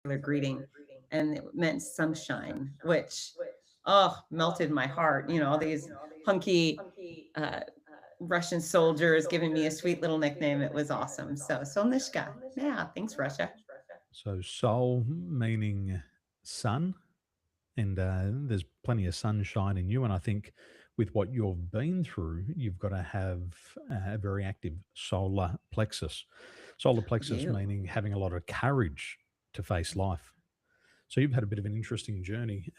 greeting, and it meant sunshine, which, oh, melted my heart. All these hunky uh, Russian soldiers giving me a sweet little nickname. It was awesome. So, Sonnishka. Yeah, thanks, Russia. So Sol meaning sun, and there's plenty of sunshine in you. And I think with what you've been through, you've got to have a very active solar plexus. Solar plexus You. meaning having a lot of courage to face life. So you've had a bit of an interesting journey.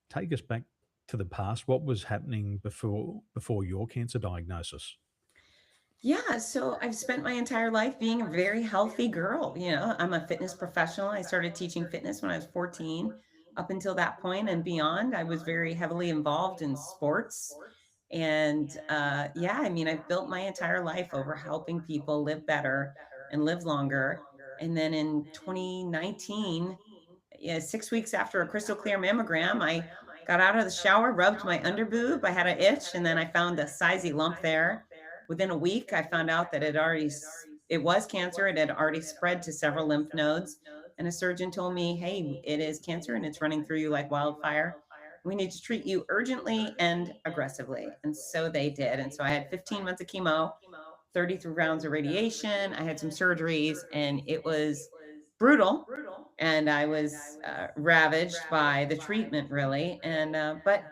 Take us back to the past. What was happening before your cancer diagnosis? Yeah, so I've spent my entire life being a very healthy girl. I'm a fitness professional. I started teaching fitness when I was 14. Up until that point and beyond, I was very heavily involved in sports. And yeah, I mean, I've built my entire life over helping people live better and live longer. And then in 2019, yeah, 6 weeks after a crystal clear mammogram, I got out of the shower, rubbed my under boob. I had an itch, and then I found a sizey lump there. Within a week, I found out that it was cancer. It had already spread to several lymph nodes. And a surgeon told me, hey, it is cancer and it's running through you like wildfire. We need to treat you urgently and aggressively. And so they did. And so I had 15 months of chemo, 33 rounds of radiation. I had some surgeries, and it was brutal. And I was ravaged by the treatment, really. But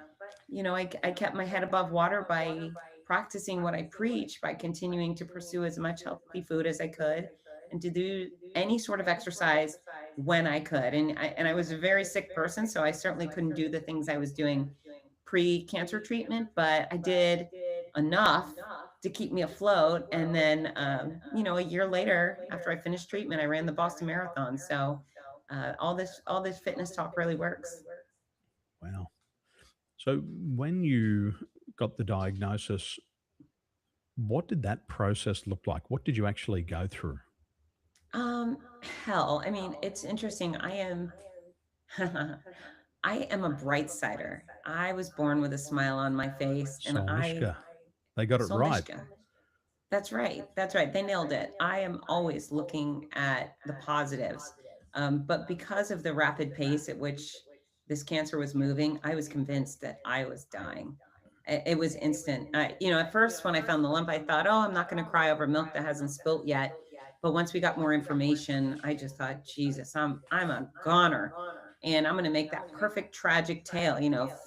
I kept my head above water by practicing what I preach, by continuing to pursue as much healthy food as I could and to do any sort of exercise when I could. And I was a very sick person, so I certainly couldn't do the things I was doing pre-cancer treatment, but I did enough to keep me afloat. And then, a year later, after I finished treatment, I ran the Boston Marathon. So all this fitness talk really works. Wow. So when you got the diagnosis, what did that process look like? What did you actually go through? Um, Hell, I mean, it's interesting. I am a bright sider. I was born with a smile on my face, and Solnishka. They got it right. Solnishka. That's right. That's right. They nailed it. I am always looking at the positives. But because of the rapid pace at which this cancer was moving, I was convinced that I was dying. It was instant. At first, when I found the lump, I thought, oh, I'm not going to cry over milk that hasn't spilt yet. But once we got more information, I just thought, Jesus, I'm a goner. And I'm going to make that perfect tragic tale,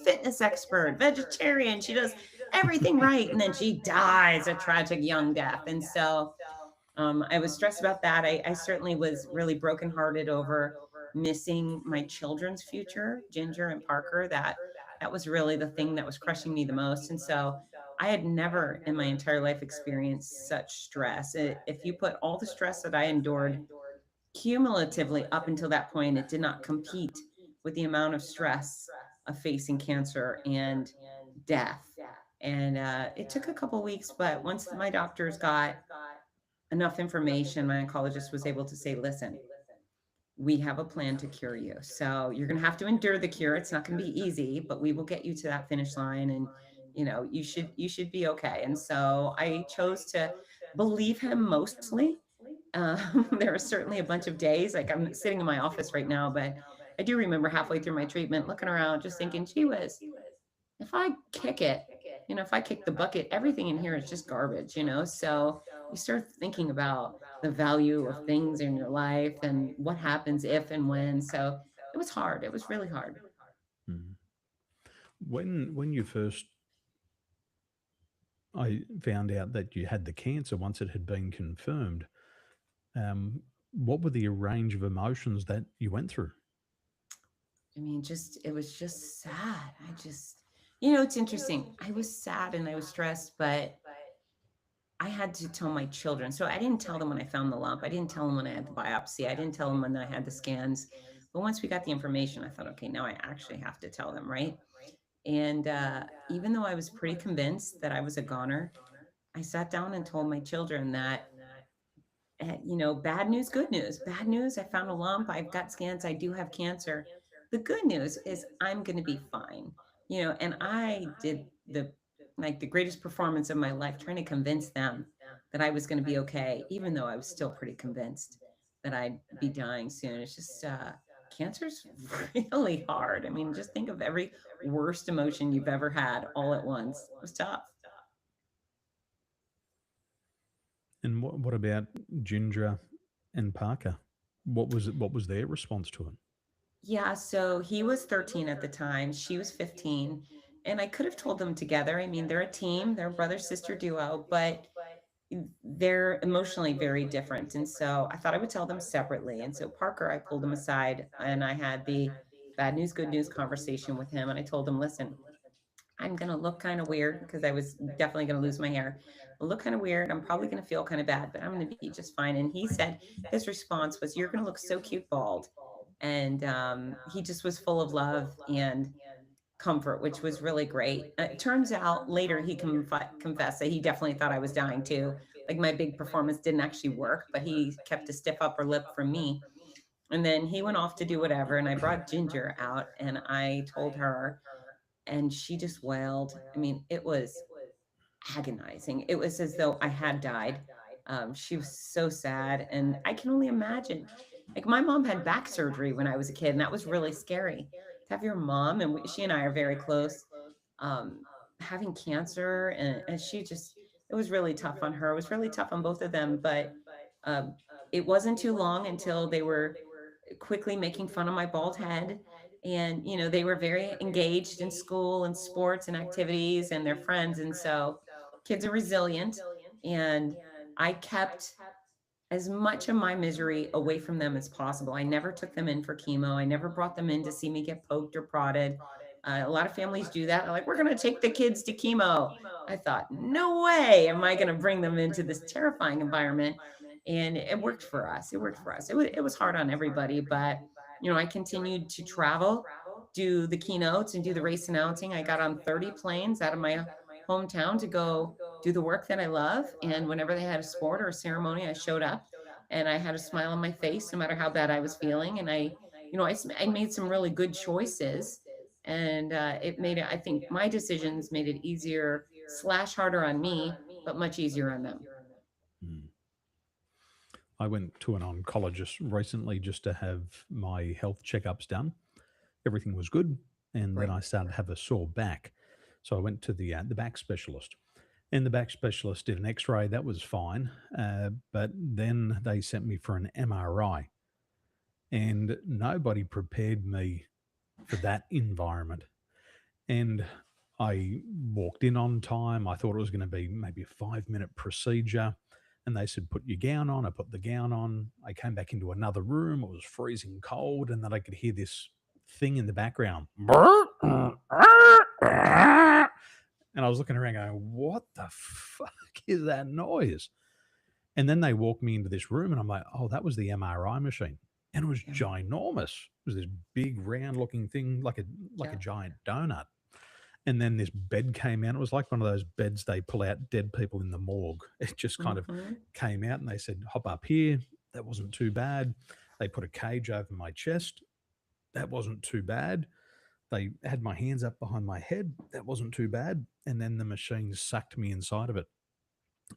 fitness expert, vegetarian. She does everything right. And then she dies a tragic young death. And so I was stressed about that. I certainly was really brokenhearted over missing my children's future, Ginger and Parker. That was really the thing that was crushing me the most. And so I had never in my entire life experienced such stress. If you put all the stress that I endured cumulatively up until that point, it did not compete with the amount of stress of facing cancer and death. And it took a couple weeks, but once my doctors got enough information, my oncologist was able to say, listen, we have a plan to cure you. So you're going to have to endure the cure. It's not going to be easy, but we will get you to that finish line. And, you should be okay. And so I chose to believe him mostly. There are certainly a bunch of days, like I'm sitting in my office right now, but I do remember halfway through my treatment looking around, just thinking, gee whiz, if I kick it, if I kick the bucket, everything in here is just garbage. So you start thinking about the value of things in your life and what happens if and when. So it was hard. It was really hard. Mhm. When you first I found out that you had the cancer once it had been confirmed, what were the range of emotions that you went through? I mean, it was just sad. It's interesting. I was sad and I was stressed, but I had to tell my children. So I didn't tell them when I found the lump. I didn't tell them when I had the biopsy. I didn't tell them when I had the scans. But once we got the information, I thought, okay, now I actually have to tell them, right? And even though I was pretty convinced that I was a goner, I sat down and told my children that, bad news, good news. Bad news, I found a lump. I've got scans. I do have cancer. The good news is I'm going to be fine. And I did the greatest performance of my life trying to convince them that I was going to be okay, even though I was still pretty convinced. that I'd be dying soon. It's just cancer's really hard. I mean, just think of every worst emotion you've ever had all at once. It was tough. And what about Ginger and Parker? What was their response to it? Yeah, so he was 13 at the time, she was 15, and I could have told them together. I mean, they're a team, they're a brother-sister duo, but they're emotionally very different. And so I thought I would tell them separately. And so Parker, I pulled him aside and I had the bad news, good news conversation with him. And I told him, listen, I'm going to look kind of weird because I was definitely going to lose my hair. I'll look kind of weird. I'm probably going to feel kind of bad, but I'm going to be just fine. And he said, his response was, you're going to look so cute bald. And he just was full of love and comfort, which was really great. It turns out later he confessed that he definitely thought I was dying too. Like my big performance didn't actually work, but he kept a stiff upper lip from me. And then he went off to do whatever. And I brought Ginger out and I told her, and she just wailed. I mean, it was agonizing. It was as though I had died. She was so sad. And I can only imagine. Like, my mom had back surgery when I was a kid, and that was really scary. To have your mom, and she and I are very close, um, having cancer, and she just, it was really tough on her. It was really tough on both of them. But um, it wasn't too long until they were quickly making fun of my bald head. And, they were very engaged in school and sports and activities and their friends. And so kids are resilient. And I kept as much of my misery away from them as possible. I never took them in for chemo. I never brought them in to see me get poked or prodded. A lot of families do that. They're like, we're going to take the kids to chemo. I thought, no way am I going to bring them into this terrifying environment. And it worked for us. It worked for us. It was hard on everybody, but I continued to travel, do the keynotes and do the race announcing. I got on 30 planes out of my hometown to go do the work that I love. And whenever they had a sport or a ceremony, I showed up and I had a smile on my face no matter how bad I was feeling. And I made some really good choices. And it made it, I think my decisions made it easier slash harder on me, but much easier on them. Hmm. I went to an oncologist recently just to have my health checkups done. Everything was good, and then Right. I started to have a sore back. So I went to the back specialist, and the back specialist did an X-ray. That was fine, but then they sent me for an MRI, and nobody prepared me for that environment. And I walked in on time. I thought it was going to be maybe a 5 minute procedure. And they said, put your gown on. I put the gown on. I came back into another room. It was freezing cold. And then I could hear this thing in the background. And I was looking around going, what the fuck is that noise? And then they walked me into this room and I'm like, oh, that was the MRI machine. And it was Yeah. ginormous. It was this big round looking thing like a Yeah. giant donut. And then this bed came out. It was like one of those beds they pull out dead people in the morgue. It just kind of Hmm. came out and they said, hop up here. That wasn't too bad. They put a cage over my chest. That wasn't too bad. They had my hands up behind my head. That wasn't too bad. And then the machine sucked me inside of it.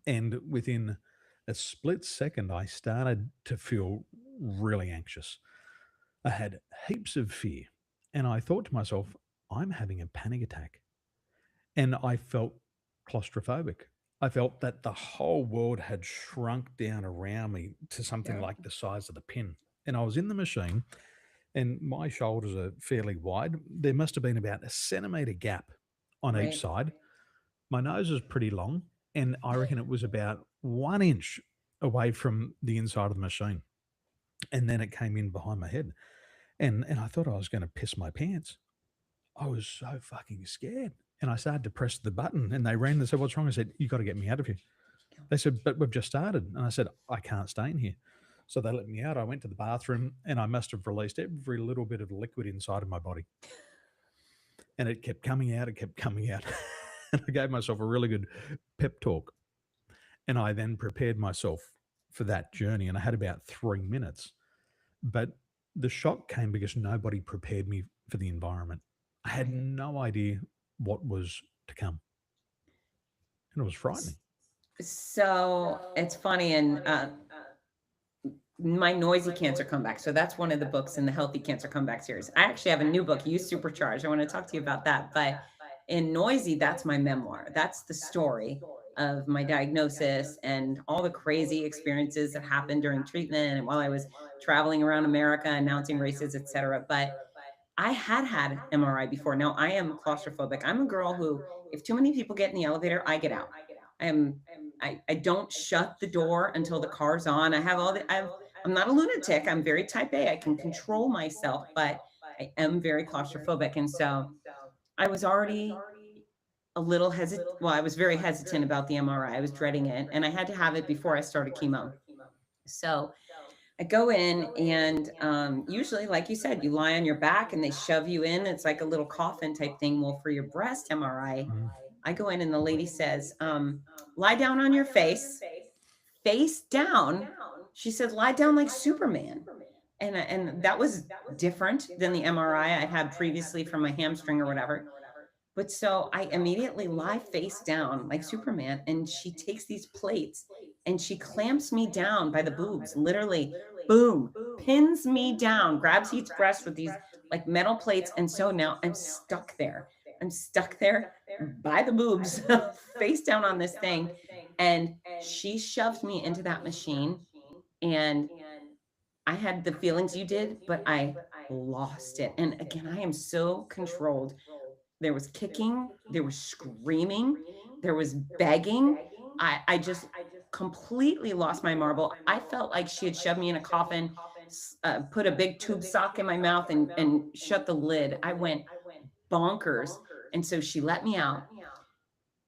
And within a split second, I started to feel really anxious. I had heaps of fear. And I thought to myself, I'm having a panic attack. And I felt claustrophobic. I felt that the whole world had shrunk down around me to something Yeah. like the size of the pin. And I was in the machine, and my shoulders are fairly wide. There must have been about a centimeter gap on each Right. side. My nose is pretty long, and I reckon it was about 1 inch away from the inside of the machine. And then it came in behind my head. And I thought I was going to piss my pants. I was so fucking scared. And I started to press the button and they ran and said, what's wrong? I said, you got to get me out of here. They said, but we've just started. And I said, I can't stay in here. So they let me out. I went to the bathroom and I must have released every little bit of liquid inside of my body. And it kept coming out. It kept coming out. And I gave myself a really good pep talk. And I then prepared myself for that journey. And I had about 3 minutes. But the shock came because nobody prepared me for the environment. I had Right. no idea what was to come, and it was frightening. So it's funny, and my noisy cancer comeback. So that's one of the books in the healthy cancer comeback series. I actually have a new book, You Supercharged. I want to talk to you about that. But in noisy, that's my memoir. That's the story of my diagnosis and all the crazy experiences that happened during treatment and while I was traveling around America announcing races, etc. But I had had MRI before. Now I am claustrophobic. I'm a girl who, if too many people get in the elevator, I get out. I am. I don't shut the door until the car's on. I have all the. I'm not a lunatic. I'm very type A. I can control myself, but I am very claustrophobic, and so I was already a little hesitant. Well, I was very hesitant about the MRI. I was dreading it, and I had to have it before I started chemo. So I go in and usually, like you said, you lie on your back and they shove you in. It's like a little coffin type thing. Well, for your breast MRI, Mm. I go in and the lady says, lie down on your face down. She said, lie down like Superman. And that was different than the MRI I had previously from my hamstring or whatever. But so I immediately lie face down like Superman, and she takes these plates and she clamps me down by the boobs, literally, boom, pins me down, grabs each breast with these like metal plates. And so now I'm stuck there. I'm stuck there by the boobs, face down on this thing. And she shoved me into that machine. And I had the feelings you did, but I lost it. And again, I am so controlled. There was kicking, there was screaming, there was begging. I just completely lost my marble. I felt like she had shoved me in a coffin, put a big tube sock in my mouth, and shut the lid. I went bonkers. And so she let me out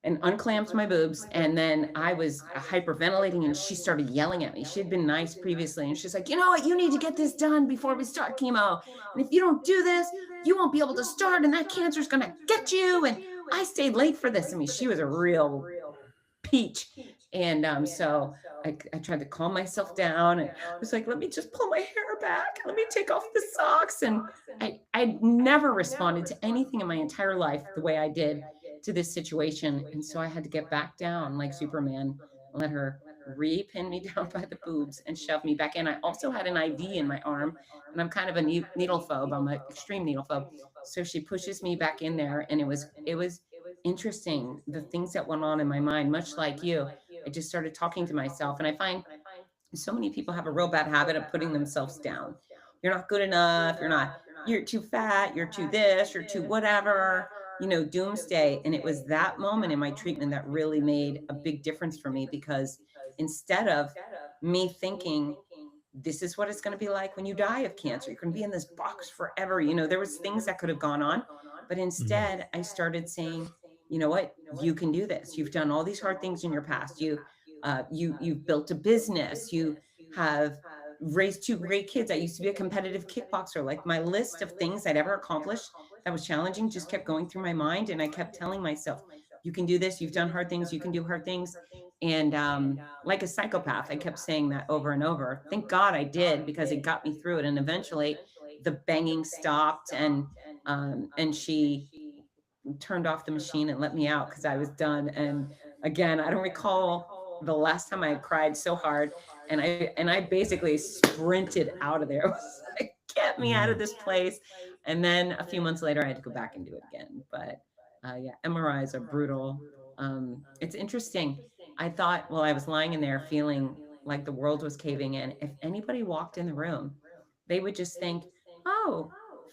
and unclamped my boobs. And then I was hyperventilating and she started yelling at me. She had been nice previously. And she's like, you know what? You need to get this done before we start chemo. And if you don't do this, you won't be able to start and that cancer is going to get you. And I stayed late for this. I mean, she was a real peach. And so I tried to calm myself down and I was like, let me just pull my hair back. Let me take off the socks. And I never responded to anything in my entire life the way I did to this situation. And so I had to get back down like Superman, let her re-pin me down by the boobs and shove me back in. I also had an IV in my arm and I'm kind of a needle phobe. I'm an extreme needle phobe. So she pushes me back in there and it was interesting the things that went on in my mind, much like you. I just started talking to myself. And I find so many people have a real bad habit of putting themselves down. You're not good enough. You're too fat. You're too this. You're too whatever, doomsday. And it was that moment in my treatment that really made a big difference for me because instead of me thinking, this is what it's going to be like when you die of cancer. You're going to be in this box forever. There was things that could have gone on, but Mm. instead I started saying, you know what, you can do this. You've done all these hard things in your past. You've built a business. You have raised two great kids. I used to be a competitive kickboxer. Like my list of things I'd ever accomplished that was challenging just kept going through my mind, and I kept telling myself, you can do this. You've done hard things. You can do hard things. And like a psychopath, I kept saying that over and over. Thank God I did because it got me through it. And eventually, the banging stopped, and she turned off the machine and let me out because I was done. And again, I don't recall the last time I cried so hard. And I basically sprinted out of there. It was like, get me out of Mm. this place. And then a few months later, I had to go back and do it again. But yeah, MRIs are brutal. It's interesting. I thought while I was lying in there feeling like the world was caving in, if anybody walked in the room, they would just think, oh,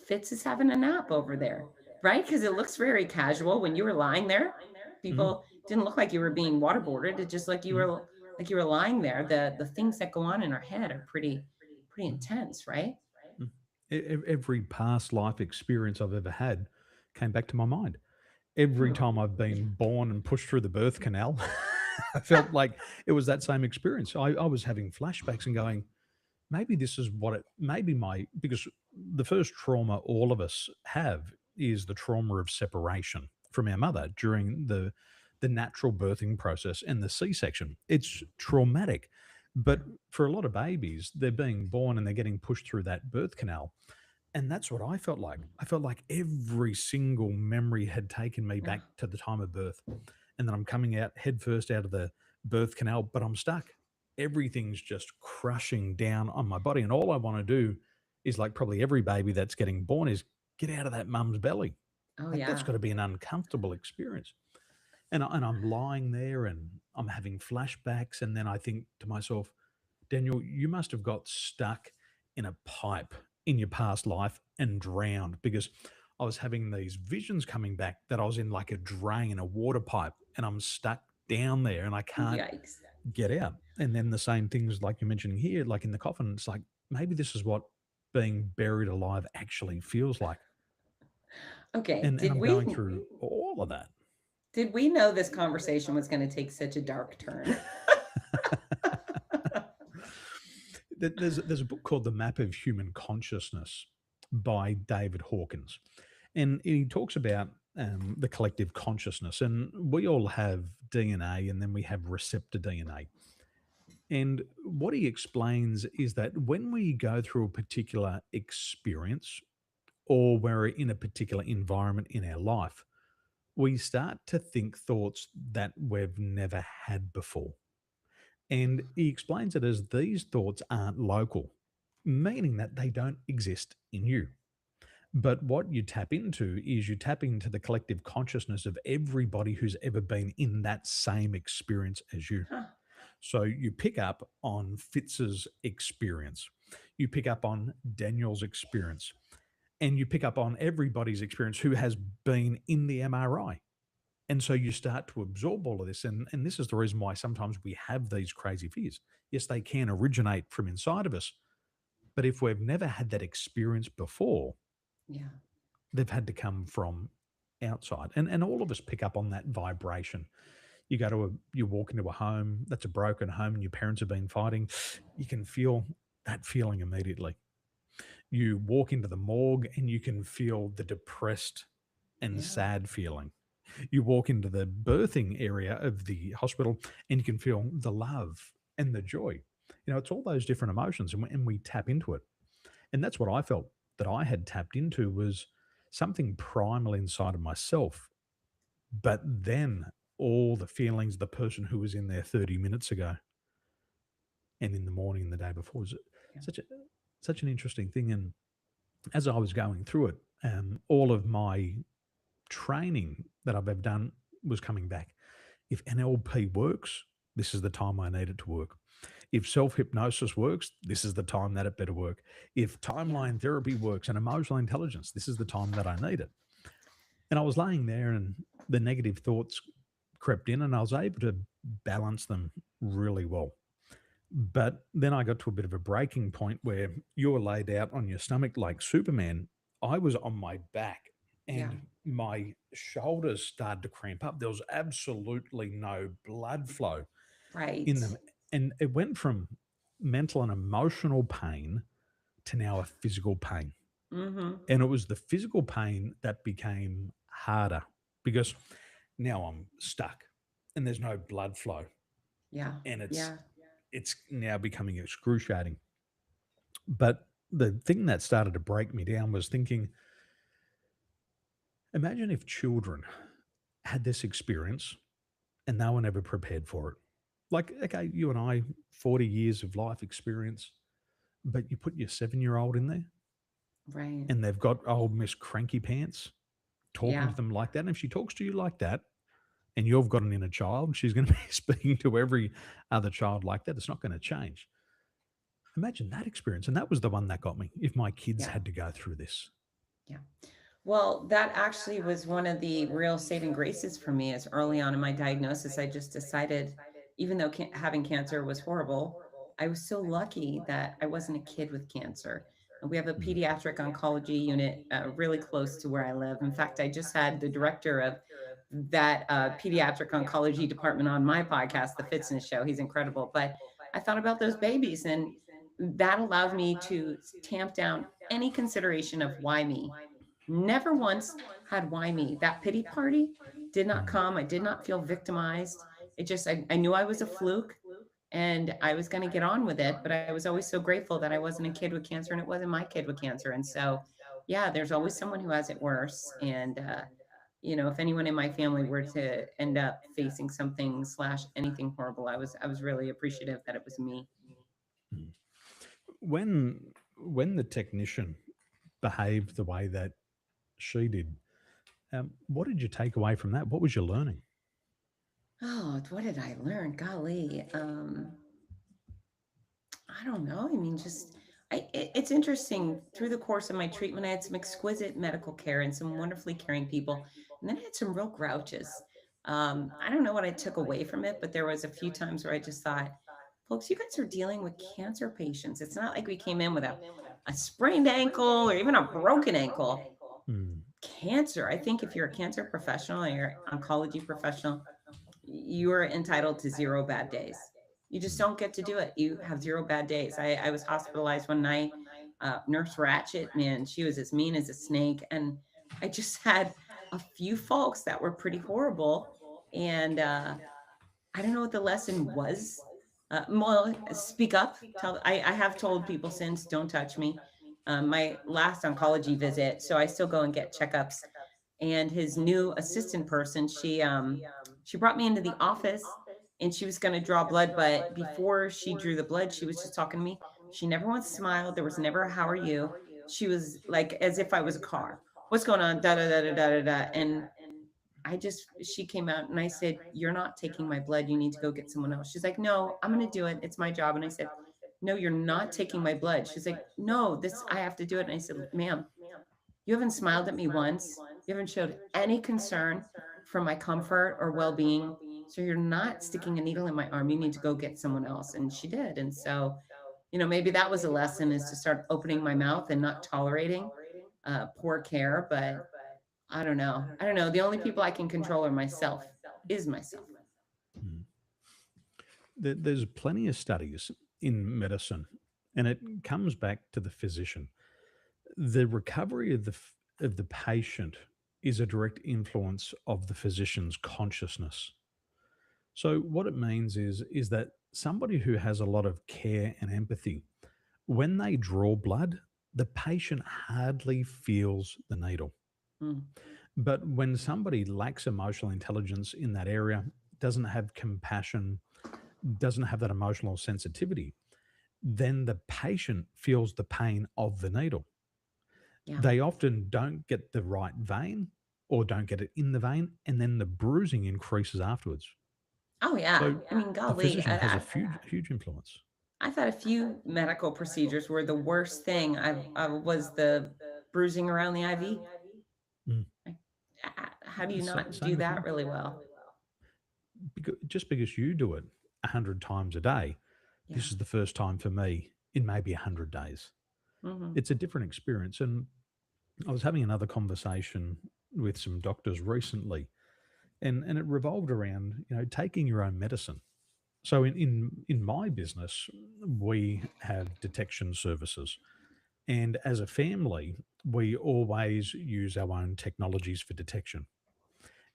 Fitz is having a nap over there, right? Because it looks very casual when you were lying there. Mm. People didn't look like you were being waterboarded. It just Mm. like you were lying there. The things that go on in our head are pretty Mm. intense, right? Mm. Every past life experience I've ever had came back to my mind. Every Hmm. time I've been born and pushed through the birth canal, I felt like it was that same experience. I was having flashbacks and going, maybe this is what it, maybe my, because the first trauma all of us have is the trauma of separation from our mother during the natural birthing process and the C-section. It's traumatic. But for a lot of babies, they're being born and they're getting pushed through that birth canal. And that's what I felt like. I felt like every single memory had taken me back to the time of birth. And then I'm coming out headfirst out of the birth canal, but I'm stuck. everything's just crushing down on my body. And all I want to do is, like probably every baby that's getting born, is get out of that mum's belly. Oh, Like that's yeah. got to be an uncomfortable experience. And I'm lying there and I'm having flashbacks. And then I think to myself, Daniel, you must have got stuck in a pipe in your past life and drowned, because I was having these visions coming back that I was in like a drain, a water pipe, and I'm stuck down there and I can't Yikes. get out. And then the same things like you're mentioning here, like in the coffin, it's like maybe this is what being buried alive actually feels like. Okay. And I'm going through all of that. Did we know this conversation was going to take such a dark turn? There's a book called The Map of Human Consciousness by David Hawkins, and he talks about the collective consciousness, and we all have DNA, and then we have receptor DNA. And what he explains is that when we go through a particular experience, or we're in a particular environment in our life, we start to think thoughts that we've never had before. And he explains it as these thoughts aren't local, meaning that they don't exist in you. But what you tap into is you tap into the collective consciousness of everybody who's ever been in that same experience as you. Huh. So you pick up on Fitz's experience, you pick up on Daniel's experience, and you pick up on everybody's experience who has been in the MRI. And so you start to absorb all of this. And this is the reason why sometimes we have these crazy fears. Yes, they can originate from inside of us. But if we've never had that experience before, Yeah. they've had to come from outside. And all of us pick up on that vibration. You walk into a home that's a broken home and your parents have been fighting, you can feel that feeling immediately. You walk into the morgue and you can feel the depressed and Yeah. sad feeling. You walk into the birthing area of the hospital and you can feel the love and the joy. It's all those different emotions, and we tap into it. And that's what I felt that I had tapped into, was something primal inside of myself. But then all the feelings, the person who was in there 30 minutes ago and in the morning and the day before, was Yeah. such a such an interesting thing. And as I was going through it, all of my training that I've ever done was coming back. If NLP works, this is the time I need it to work. If self hypnosis works, this is the time that it better work. If Yeah. timeline therapy works and emotional intelligence, this is the time that I need it. And I was laying there and the negative thoughts crept in and I was able to balance them really well. But then I got to a bit of a breaking point where you were laid out on your stomach like Superman. I was on my back Yeah. and my shoulders started to cramp up. There was absolutely no blood flow in Right. them. And it went from mental and emotional pain to now a physical pain. Mm-hmm. And it was the physical pain that became harder because now I'm stuck and there's no blood flow. Yeah. And it's Yeah. it's now becoming excruciating. But the thing that started to break me down was thinking, imagine if children had this experience and no one ever prepared for it. Like, okay, you and I, 40 years of life experience, but you put your 7-year-old in there Right. and they've got old Miss Cranky Pants talking Yeah. to them like that. And if she talks to you like that and you've got an inner child, she's going to be speaking to every other child like that. It's not going to change. Imagine that experience. And that was the one that got me. If my kids Yeah. had to go through this. Yeah. Well, that actually was one of the real saving graces for me. As early on in my diagnosis, I just decided, even though having cancer was horrible, I was so lucky that I wasn't a kid with cancer. And we have a Mm. pediatric oncology unit really close to where I live. In fact, I just had the director of that pediatric oncology department on my podcast, The Fitz Show. He's incredible. But I thought about those babies, and that allowed me to tamp down any consideration of why me. Never once had why me. That pity party did not Mm. come. I did not feel victimized. It just, I knew I was a fluke and I was going to get on with it. But I was always so grateful that I wasn't a kid with cancer and it wasn't my kid with cancer. And so, yeah, there's always someone who has it worse. And if anyone in my family were to end up facing something slash anything horrible, I was really appreciative that it was me. Mm. When the technician behaved the way that she did, what did you take away from that? What was you learning? Oh, what did I learn? Golly. I don't know. I mean, just it's interesting. Through the course of my treatment, I had some exquisite medical care and some wonderfully caring people, and then I had some real grouches. I don't know what I took away from it, but there was a few times where I just thought, folks, you guys are dealing with cancer patients. It's not like we came in with a sprained ankle or even a broken ankle. Mm. Cancer. I think if you're a cancer professional or you're an oncology professional, you are entitled to 0 bad days. You just Mm. don't get to do it. You have 0 bad days. I was hospitalized one night. Nurse Ratchet, man, she was as mean as a snake. And I just had a few folks that were pretty horrible. And I don't know what the lesson was. Well, speak up. I have told people since, don't touch me. My last oncology visit, so I still go and get checkups. And his new assistant person, she brought me into the office and she was going to draw blood, but before she drew the blood, she was just talking to me. She never once smiled. There was never a how are you. She was like as if I was a car. What's going on? Da da da da da da da. And she came out and I said, "You're not taking my blood. You need to go get someone else." She's like, "No, I'm going to do it. It's my job." And I said, "No, you're not taking my blood." She's like, "No, I have to do it." And I said, "Ma'am, you haven't smiled at me once. You haven't showed any concern for my comfort or well being. So you're not sticking a needle in my arm. You need to go get someone else." And she did. And so, maybe that was a lesson is to start opening my mouth and not tolerating poor care. But I don't know. I don't know. The only people I can control are myself, is myself. Mm. There's plenty of studies in medicine, and it comes back to the physician. The recovery of the patient is a direct influence of the physician's consciousness. So what it means is that somebody who has a lot of care and empathy, when they draw blood, the patient hardly feels the needle. Mm, But when somebody lacks emotional intelligence in that area, doesn't have compassion, doesn't have that emotional sensitivity, then the patient feels the pain of the needle. yeah. They often don't get the right vein or don't get it in the vein, and then the bruising increases afterwards. Oh, yeah. So I mean, the golly, physician has a huge influence. I've had a few medical procedures where the worst thing I was the bruising around the IV. Mm. Like, how do you not do Same with that me. really well? Just because you do it 100 times a day, Yeah. this is the first time for me in maybe 100 days. Hmm. It's a different experience. And I was having another conversation with some doctors recently, and it revolved around taking your own medicine. So in my business, we have detection services, and as a family, we always use our own technologies for detection.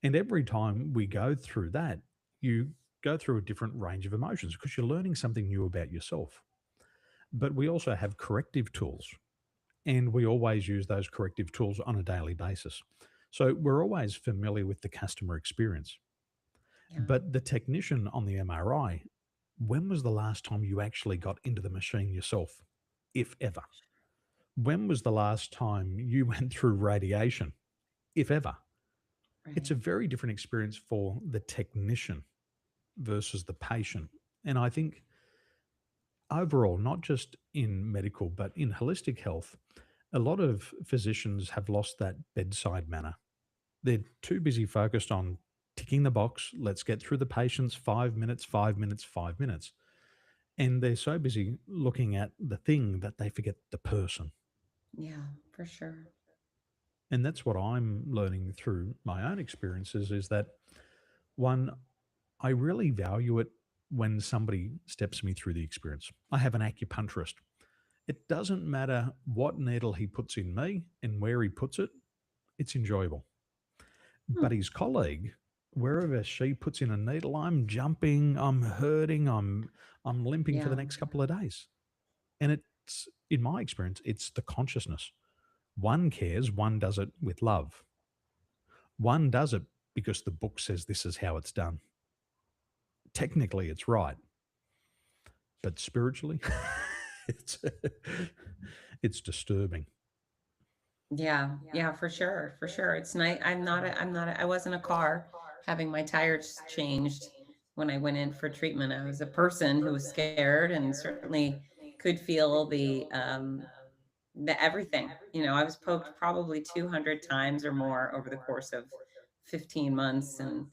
And every time we go through that, you go through a different range of emotions because you're learning something new about yourself. But we also have corrective tools, and we always use those corrective tools on a daily basis. So we're always familiar with the customer experience. Yeah. But the technician on the MRI, when was the last time you actually got into the machine yourself, if ever? When was the last time you went through radiation, if ever? It's a Right. very different experience for the technician versus the patient. And I think overall, not just in medical, but in holistic health, a lot of physicians have lost that bedside manner. They're too busy focused on ticking the box. Let's get through the patients 5 minutes, 5 minutes, 5 minutes. And they're so busy looking at the thing that they forget the person. Yeah, for sure. And that's what I'm learning through my own experiences is that one, I really value it when somebody steps me through the experience. I have an acupuncturist. It doesn't matter what needle he puts in me and where he puts it, it's enjoyable. Hmm. But his colleague, wherever she puts in a needle, I'm jumping, I'm hurting, I'm limping for the Yeah. next couple of days. And it's in my experience, it's the consciousness. One cares, one does it with love. One does it because the book says this is how it's done. Technically, it's right, but spiritually, it's it's disturbing. Yeah, yeah, for sure, for sure. It's nice. I wasn't a car having my tires changed when I went in for treatment. I was a person who was scared and certainly could feel the everything. You know, I was poked probably 200 times or more over the course of 15 months, and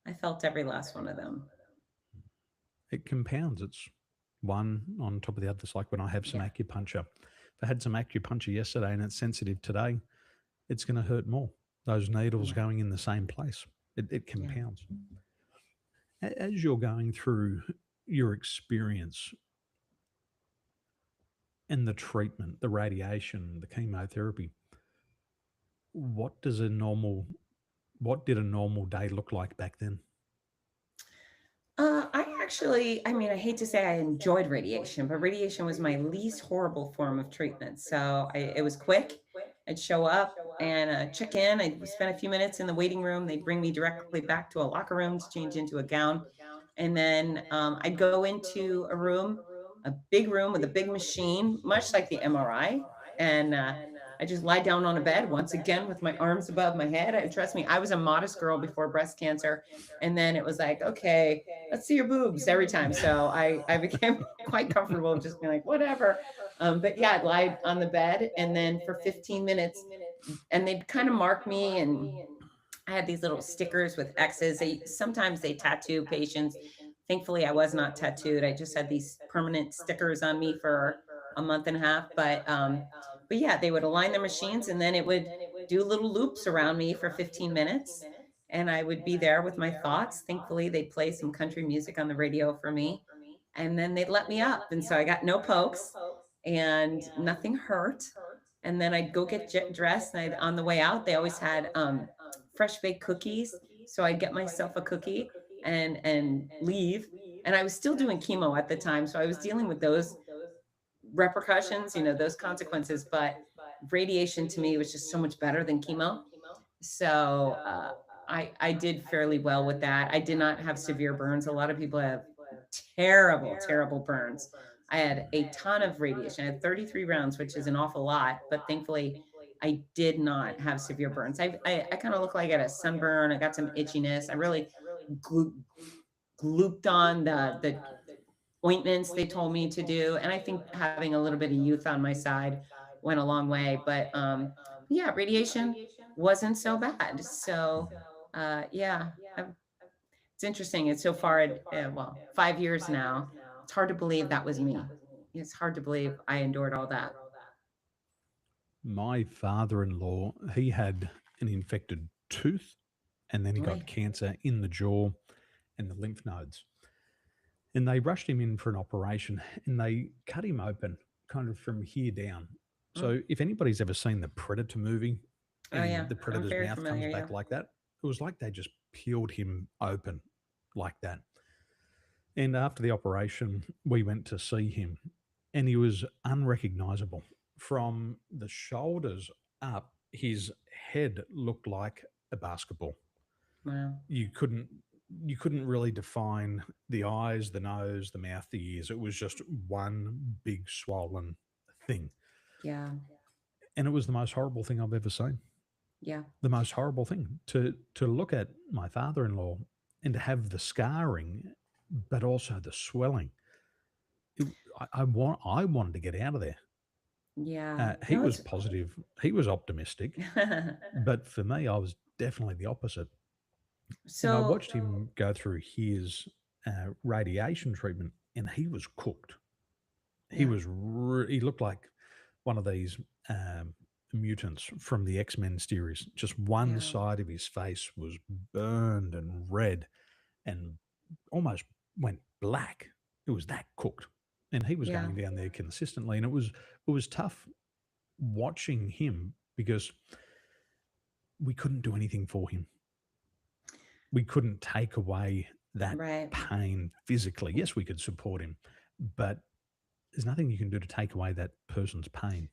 I felt every last one of them. It compounds. It's one on top of the other. It's like when I have some Yeah, acupuncture. If I had some acupuncture yesterday and it's sensitive today, it's going to hurt more. Those needles yeah, going in the same place. It yeah. compounds. As you're going through your experience and the treatment, the radiation, the chemotherapy, what does a normal what did a normal day look like back then? I mean, I hate to say I enjoyed radiation, but radiation was my least horrible form of treatment. So it was quick. I'd show up and check in. I'd spend a few minutes in the waiting room. They'd bring me directly back to a locker room to change into a gown. And then I'd go into a big room with a big machine, much like the MRI. And I just lie down on a bed once again with my arms above my head. Trust me, I was a modest girl before breast cancer. And then it was like, okay, let's see your boobs every time. So I became quite comfortable just being like, whatever. But yeah, I'd lie on the bed and then for 15 minutes, and they'd kind of mark me, and I had these little stickers with X's. Sometimes they tattoo patients. Thankfully, I was not tattooed. I just had these permanent stickers on me for a month and a half. But yeah, they would align their machines, and then it would do little loops around me for 15 minutes, and I would be there with my thoughts. Thankfully, they'd play some country music on the radio for me, and then they'd let me up, and so I got no pokes, and nothing hurt. And then I'd go get dressed, and on the way out, they always had fresh baked cookies. So I'd get myself a cookie and leave. And I was still doing chemo at the time, so I was dealing with those repercussions, those consequences. But radiation to me was just so much better than chemo. So I did fairly well with that. I did not have severe burns. A lot of people have terrible, terrible burns. I had a ton of radiation. I had 33 rounds, which is an awful lot, but thankfully I did not have severe burns. I kind of look like I had a sunburn. I got some itchiness. I really glu- glooped on the ointments they told me to do, and I think having a little bit of youth on my side went a long way. But yeah, radiation wasn't so bad. So yeah, it's interesting. It's so far, well, 5 years now. It's hard to believe that was me. It's hard to believe I endured all that. My father-in-law, he had an infected tooth and then he got Right. cancer in the jaw and the lymph nodes. And they rushed him in for an operation and they cut him open kind of from here down. Mm. So if anybody's ever seen the Predator movie Oh yeah, and the I'm Predator's very mouth comes familiar. Yeah. back like that, it was like they just peeled him open like that. And after the operation, we went to see him and he was unrecognizable. From the shoulders up, his head looked like a basketball. Wow. You couldn't you couldn't really define the eyes, the nose, the mouth, the ears. It was just one big swollen thing. Yeah. And it was the most horrible thing I've ever seen. Yeah. The most horrible thing to look at my father-in-law and to have the scarring, but also the swelling. I wanted to get out of there. Yeah. He No, was it's positive. He was optimistic, but for me, I was definitely the opposite. And I so. watched him go through his radiation treatment, and he was cooked. He Yeah. was he looked like one of these um, mutants from the X-Men series. Just one Yeah. side of his face was burned and red, and almost went black. It was that cooked, and he was Yeah. going down there consistently, and it was tough watching him because we couldn't do anything for him. We couldn't take away that Right. pain physically. Yes, we could support him, but there's nothing you can do to take away that person's pain.